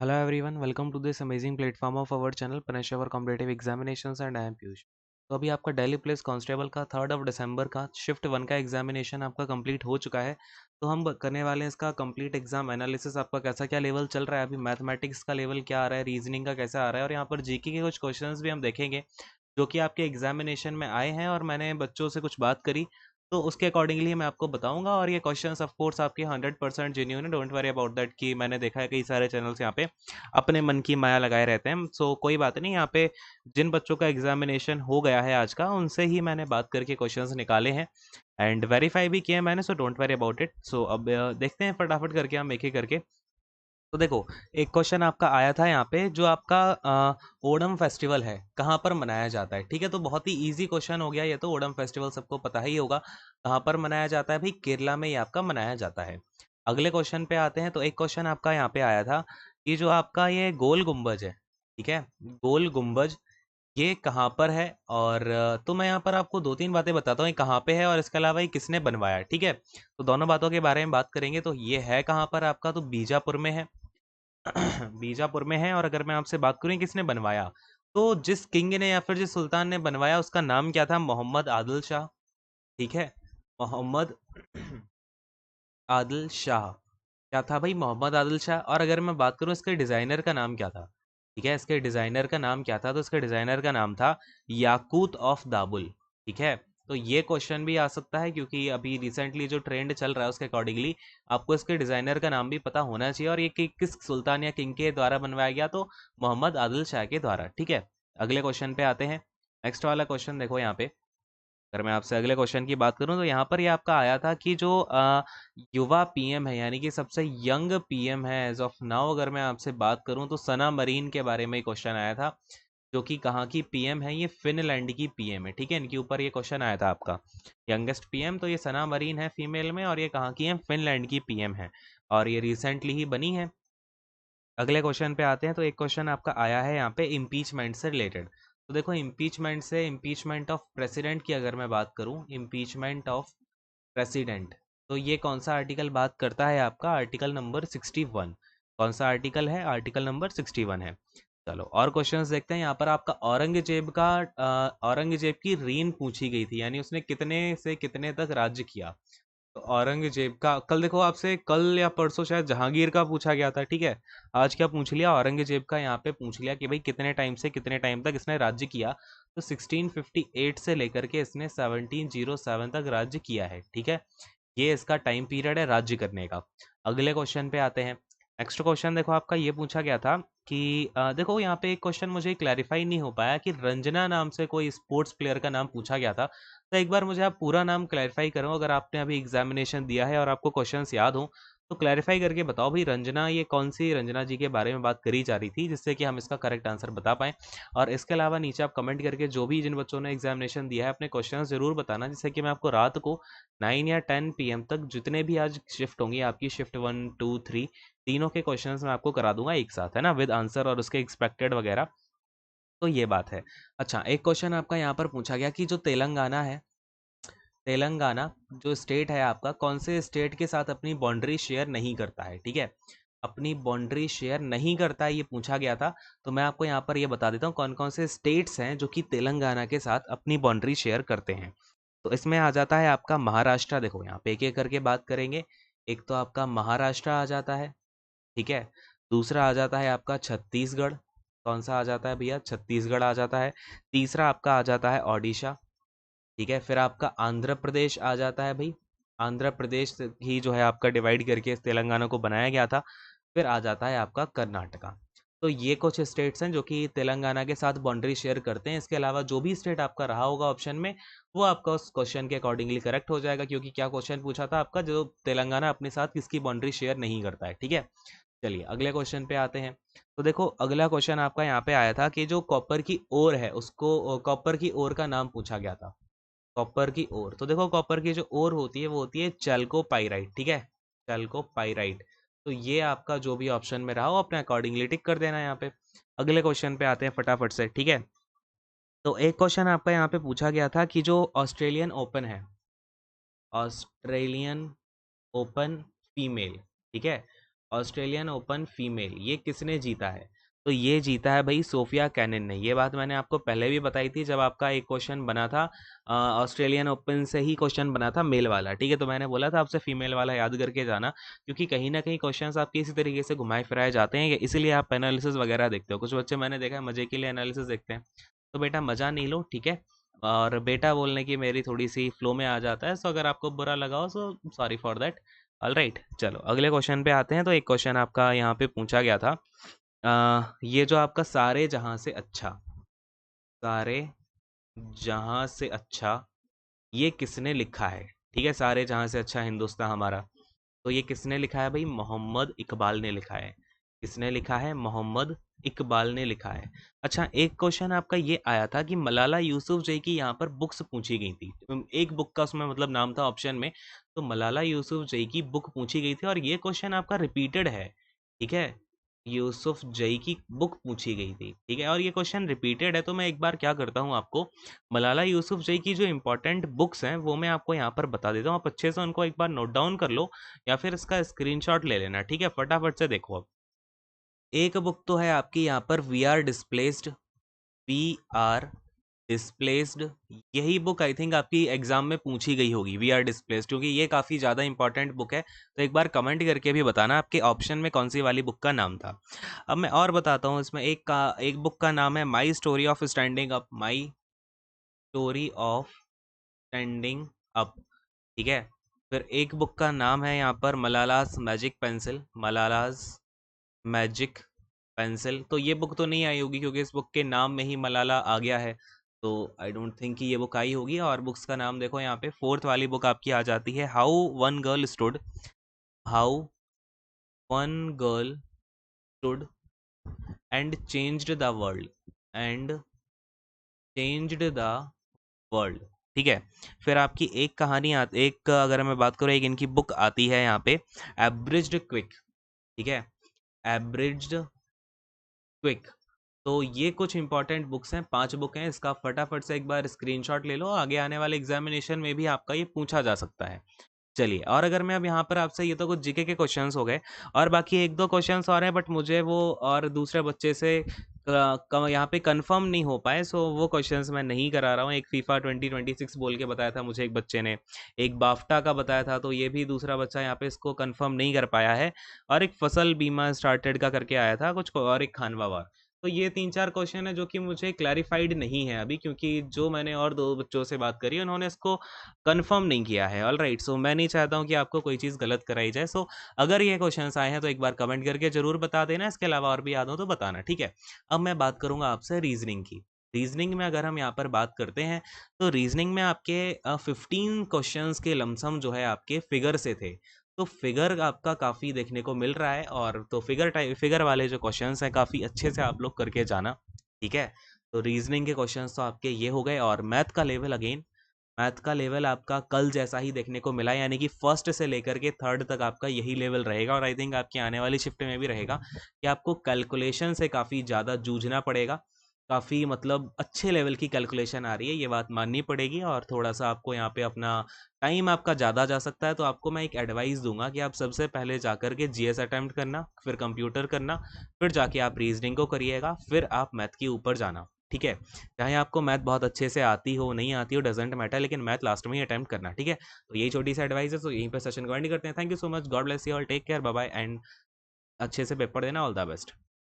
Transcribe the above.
Hello everyone, welcome to this amazing platform of our channel Punish Our Competitive Examinations and I am Piyush. तो अभी आपका Delhi police constable का 3 दिसंबर का shift 1 का examination आपका कंप्लीट हो चुका है। तो हम करने वाले हैं इसका कंप्लीट एग्जाम एनालिसिस। आपका कैसा क्या लेवल चल रहा है, अभी मैथमेटिक्स का लेवल क्या आ रहा है, रीजनिंग का कैसा आ रहा है, और यहाँ पर जीके के कुछ क्वेश्चंस भी हम देखेंगे जो कि आपके एग्जामिनेशन में आए हैं और मैंने बच्चों से कुछ बात करी तो उसके अकॉर्डिंगली मैं आपको बताऊंगा। और ये क्वेश्चंस ऑफ कोर्स आपके 100% जेन्युइन है, डोंट वरी अबाउट दैट। कि मैंने देखा है कई सारे चैनल्स यहाँ पे अपने मन की माया लगाए रहते हैं, सो कोई बात नहीं। यहाँ पे जिन बच्चों का एग्जामिनेशन हो गया है आज का, उनसे ही मैंने बात करके क्वेश्चंस निकाले हैं एंड वेरीफाई भी किए हैं मैंने, so don't worry about it. So अब देखते हैं फटाफट करके हम एक एक करके। तो देखो, एक क्वेश्चन आपका आया था यहाँ पे, जो आपका ओणम फेस्टिवल है कहाँ पर मनाया जाता है। ठीक है, तो बहुत ही इजी क्वेश्चन हो गया ये तो। ओणम फेस्टिवल सबको पता ही होगा कहाँ पर मनाया जाता है, भाई केरला में ये आपका मनाया जाता है। अगले क्वेश्चन पे आते हैं। तो एक क्वेश्चन आपका यहाँ पे आया था कि जो आपका ये गोल गुम्बज है, ठीक है, गोल गुम्बज ये कहाँ पर है। और तो मैं यहाँ पर आपको दो तीन बातें बताता हूँ, ये कहाँ पे है और इसके अलावा ये किसने बनवाया। ठीक है, तो दोनों बातों के बारे में बात करेंगे। तो ये है कहाँ पर आपका, तो बीजापुर में है। बीजापुर में है। और अगर मैं आपसे बात करूं किसने बनवाया, तो जिस किंग ने या फिर जिस सुल्तान ने बनवाया उसका नाम क्या था, मोहम्मद आदिल शाह। ठीक है, मोहम्मद आदिल शाह। क्या था भाई, मोहम्मद आदिल शाह। और अगर मैं बात करूं इसके डिजाइनर का नाम क्या था, ठीक है, इसके डिजाइनर का नाम क्या था, तो इसके डिजाइनर का नाम था याकूत ऑफ दाबुल। ठीक है, तो ये क्वेश्चन भी आ सकता है क्योंकि अभी रिसेंटली जो ट्रेंड चल रहा है उसके अकॉर्डिंगली आपको इसके डिजाइनर का नाम भी पता होना चाहिए। और ये किस सुल्तान या किंग के द्वारा बनवाया गया, तो मोहम्मद आदिल शाह के द्वारा। ठीक है, अगले क्वेश्चन पे आते हैं। नेक्स्ट वाला क्वेश्चन देखो यहाँ पे। अगर मैं आपसे अगले क्वेश्चन की बात करूं तो यहाँ पर ये आपका आया था कि जो युवा पीएम है, यानी कि सबसे यंग पीएम है एज ऑफ नाउ, अगर मैं आपसे बात करूं तो सना मरीन के बारे में क्वेश्चन आया था। जो कि कहाँ की पीएम है, ये फिनलैंड की पीएम है। ठीक है, इनके ऊपर ये क्वेश्चन आया था आपका, यंगेस्ट पीएम। तो ये सना मरीन है फीमेल में, और ये कहाँ की है, फिनलैंड की पीएम है, और ये रिसेंटली ही बनी है। अगले क्वेश्चन पे आते हैं। तो एक क्वेश्चन आपका आया है यहाँ पे इम्पीचमेंट से रिलेटेड। तो देखो, इम्पीचमेंट से, इम्पीचमेंट ऑफ प्रेसिडेंट की अगर मैं बात करूँ, इम्पीचमेंट ऑफ प्रेसिडेंट, तो ये कौन सा आर्टिकल बात करता है आपका, आर्टिकल नंबर 61। कौन सा आर्टिकल है, आर्टिकल नंबर 61 है। चलो और क्वेश्चंस देखते हैं। यहाँ पर आपका औरंगजेब का औरंगजेब की रीन पूछी गई थी, यानी उसने कितने से कितने तक राज्य किया। तो औरंगजेब का कल देखो, आपसे कल या परसों शायद जहांगीर का पूछा गया था। ठीक है, आज क्या पूछ लिया, औरंगजेब का यहाँ पे पूछ लिया कि भाई कितने टाइम से कितने टाइम तक इसने राज्य किया। तो 1658 से लेकर के इसने 1707 तक राज्य किया है। ठीक है, ये इसका टाइम पीरियड है राज्य करने का। अगले क्वेश्चन पे आते हैं। नेक्स्ट क्वेश्चन देखो, आपका ये पूछा गया था कि देखो यहाँ पे एक क्वेश्चन मुझे क्लैरिफाई नहीं हो पाया कि रंजना नाम से कोई स्पोर्ट्स प्लेयर का नाम पूछा गया था। तो एक बार मुझे आप पूरा नाम क्लैरिफाई करो, अगर आपने अभी एग्जामिनेशन दिया है और आपको क्वेश्चंस याद हो तो क्लैरिफाई करके बताओ भाई, रंजना ये कौन सी रंजना जी के बारे में बात करी जा रही थी, जिससे कि हम इसका करेक्ट आंसर बता पाएं। और इसके अलावा नीचे आप कमेंट करके जो भी जिन बच्चों ने एग्जामिनेशन दिया है अपने क्वेश्चन जरूर बताना, जिससे कि मैं आपको रात को 9 या 10 PM तक जितने भी आज शिफ्ट होंगी आपकी, शिफ्ट 1 2 3, तीनों के क्वेश्चंस मैं आपको करा दूंगा एक साथ, है ना, विद आंसर और उसके एक्सपेक्टेड वगैरह। तो ये बात है। अच्छा, एक क्वेश्चन आपका यहाँ पर पूछा गया कि जो तेलंगाना है, तेलंगाना जो स्टेट है आपका, कौन से स्टेट के साथ अपनी बाउंड्री शेयर नहीं करता है। ठीक है, अपनी बाउंड्री शेयर नहीं करता है, ये पूछा गया था। तो मैं आपको यहाँ पर ये बता देता हूँ कौन कौन से स्टेट्स हैं जो कि तेलंगाना के साथ अपनी बाउंड्री शेयर करते हैं। तो इसमें आ जाता है आपका महाराष्ट्र। देखो यहाँ पे एक एक करके बात करेंगे। एक तो आपका महाराष्ट्र आ जाता है, ठीक है। दूसरा आ जाता है आपका छत्तीसगढ़। कौन सा आ जाता है भैया, छत्तीसगढ़ आ जाता है। तीसरा आपका आ जाता है ओडिशा, ठीक है। फिर आपका आंध्र प्रदेश आ जाता है भाई, आंध्र प्रदेश ही जो है आपका डिवाइड करके इस तेलंगाना को बनाया गया था। फिर आ जाता है आपका कर्नाटका। तो ये कुछ स्टेट्स हैं जो कि तेलंगाना के साथ बाउंड्री शेयर करते हैं। इसके अलावा जो भी स्टेट आपका रहा होगा ऑप्शन में, वो आपका उस क्वेश्चन के अकॉर्डिंगली करेक्ट हो जाएगा, क्योंकि क्या क्वेश्चन पूछा था आपका, जो तेलंगाना अपने साथ किसकी बाउंड्री शेयर नहीं करता है। ठीक है, चलिए अगले क्वेश्चन पे आते हैं। तो देखो, अगला क्वेश्चन आपका यहाँ पे आया था कि जो कॉपर की ओर है उसको, कॉपर की ओर का नाम पूछा गया था। कॉपर की ओर, तो देखो कॉपर की जो ओर होती है वो होती है चैल्कोपाइराइट। ठीक है, चैल्कोपाइराइट। तो ये आपका जो भी ऑप्शन में रहा हो अपने अकॉर्डिंगली टिक कर देना यहाँ पे। अगले क्वेश्चन पे आते हैं फटाफट से, ठीक है। तो एक क्वेश्चन आपका यहाँ पे पूछा गया था कि जो ऑस्ट्रेलियन ओपन है, ऑस्ट्रेलियन ओपन फीमेल, ठीक है, ऑस्ट्रेलियन ओपन फीमेल, ये किसने जीता है? तो ये जीता है भाई सोफिया कैनन ने। ये बात मैंने आपको पहले भी बताई थी जब आपका एक क्वेश्चन बना था ऑस्ट्रेलियन ओपन से ही क्वेश्चन बना था मेल वाला, ठीक है। तो मैंने बोला था आपसे फीमेल वाला याद करके जाना, क्योंकि कहीं ना कहीं क्वेश्चंस आपके इसी तरीके से घुमाए फिराए जाते हैं, इसीलिए आप एनालिसिस वगैरह देखते हो। कुछ बच्चे मैंने देखा है मजे के लिए एनालिसिस देखते हैं, तो बेटा मजा नहीं लो, ठीक है। और बेटा बोलने की मेरी थोड़ी सी फ्लो में आ जाता है, सो अगर आपको बुरा लगा हो so sorry for that. Alright, चलो अगले क्वेश्चन पे आते हैं। तो एक क्वेश्चन आपका यहाँ पे पूछा गया था, ये जो आपका सारे जहां से अच्छा, सारे जहां से अच्छा, ये किसने लिखा है? ठीक है, सारे जहां से अच्छा हिंदुस्तान हमारा, तो ये किसने लिखा है भाई? मोहम्मद इकबाल ने लिखा है। किसने लिखा है? मोहम्मद इकबाल ने लिखा है। अच्छा, एक क्वेश्चन आपका ये आया था कि मलाला यूसुफजई की यहाँ पर बुक्स पूछी गई थी, एक बुक का उसमें मतलब नाम था ऑप्शन में, तो मलाला यूसुफजई की बुक पूछी गई थी और ये क्वेश्चन आपका रिपीटेड है, ठीक है। यूसुफ जई की बुक पूछी गई थी, ठीक है, और ये क्वेश्चन रिपीटेड है। तो मैं एक बार क्या करता हूँ, आपको मलाला यूसुफजई की जो इंपॉर्टेंट बुक्स हैं वो मैं आपको यहाँ पर बता देता हूँ, आप अच्छे से उनको एक बार नोट डाउन कर लो या फिर इसका स्क्रीनशॉट ले लेना, ठीक है। फटाफट से देखो। अब एक बुक तो है आपकी यहाँ पर we are displaced, we are displaced, यही बुक आई थिंक आपकी एग्जाम में पूछी गई होगी, वी आर डिस्प्लेस्ड, क्योंकि ये काफ़ी ज़्यादा इंपॉर्टेंट बुक है। तो एक बार कमेंट करके भी बताना आपके ऑप्शन में कौन सी वाली बुक का नाम था। अब मैं और बताता हूँ, इसमें एक बुक का नाम है my story of standing up, my story of standing up, ठीक है। फिर एक बुक का नाम है यहाँ पर मलालास मैजिक पेंसिल, मलालास मैजिक पेंसिल। तो ये बुक तो नहीं आई होगी क्योंकि इस बुक के नाम में ही मलाला आ गया है, तो आई डोंट थिंक कि ये बुक आई होगी। और बुक्स का नाम देखो यहाँ पे, फोर्थ वाली बुक आपकी आ जाती है how one girl stood, how one girl stood and changed the world, and changed the world, ठीक है। फिर आपकी एक कहानी एक अगर मैं बात करूँ, एक इनकी बुक आती है यहाँ पे एब्रिज्ड क्विक, ठीक है, एब्रिज्ड क्विक। तो ये कुछ इंपॉर्टेंट बुक्स हैं, 5 बुक हैं, इसका फटाफट से एक बार स्क्रीनशॉट ले लो, आगे आने वाले एग्जामिनेशन में भी आपका ये पूछा जा सकता है। चलिए, और अगर मैं अब यहाँ पर आपसे, ये तो कुछ जीके के क्वेश्चंस हो गए, और बाकी एक दो क्वेश्चंस और हैं, बट मुझे वो और दूसरे बच्चे से यहाँ पे कंफर्म नहीं हो पाए, सो वो क्वेश्चंस मैं नहीं करा रहा हूँ। एक फीफा 2026 बोल के बताया था मुझे एक बच्चे ने, एक बाफ्टा का बताया था, तो ये भी दूसरा बच्चा यहाँ पे इसको कंफर्म नहीं कर पाया है, और एक फसल बीमा स्टार्टेड का करके आया था कुछ, और एक खानवा वार। तो ये 3-4 क्वेश्चन है जो कि मुझे क्लैरिफाइड नहीं है अभी, क्योंकि जो मैंने और 2 बच्चों से बात करी उन्होंने इसको कंफर्म नहीं किया है। ऑल राइट, सो मैं नहीं चाहता हूँ कि आपको कोई चीज़ गलत कराई जाए। सो अगर ये क्वेश्चंस आए हैं तो एक बार कमेंट करके जरूर बता देना, इसके अलावा और भी याद हो तो बताना, ठीक है। अब मैं बात करूंगा आपसे रीजनिंग की। रीजनिंग में अगर हम यहाँ पर बात करते हैं, तो रीजनिंग में आपके 15 क्वेश्चंस के लमसम जो है आपके फिगर से थे, तो फिगर आपका काफ़ी देखने को मिल रहा है, और तो फिगर वाले जो क्वेश्चंस हैं काफ़ी अच्छे से आप लोग करके जाना, ठीक है। तो रीजनिंग के क्वेश्चंस तो आपके ये हो गए, और मैथ का लेवल अगेन, मैथ का लेवल आपका कल जैसा ही देखने को मिला, यानी कि फर्स्ट से लेकर के थर्ड तक आपका यही लेवल रहेगा, और आई थिंक आपकी आने वाली शिफ्ट में भी रहेगा कि आपको कैलकुलेशन से काफ़ी ज़्यादा जूझना पड़ेगा। काफ़ी मतलब अच्छे लेवल की कैलकुलेशन आ रही है, ये बात माननी पड़ेगी, और थोड़ा सा आपको यहाँ पे अपना टाइम आपका ज़्यादा जा सकता है। तो आपको मैं एक एडवाइस दूंगा कि आप सबसे पहले जाकर के जीएस अटेम्प्ट करना, फिर कंप्यूटर करना, फिर जाके आप रीजनिंग को करिएगा, फिर आप मैथ के ऊपर जाना, ठीक है। चाहे आपको मैथ बहुत अच्छे से आती हो नहीं आती हो डजेंट मैटर, लेकिन मैथ लास्ट में ही अटेम्प्ट करना, ठीक है। तो यही छोटी सी एडवाइस है, तो यहीं पर सेशन को एंड करते हैं। Thank you so much, god bless you all, take care, bye bye, and अच्छे से पेपर देना, ऑल द बेस्ट।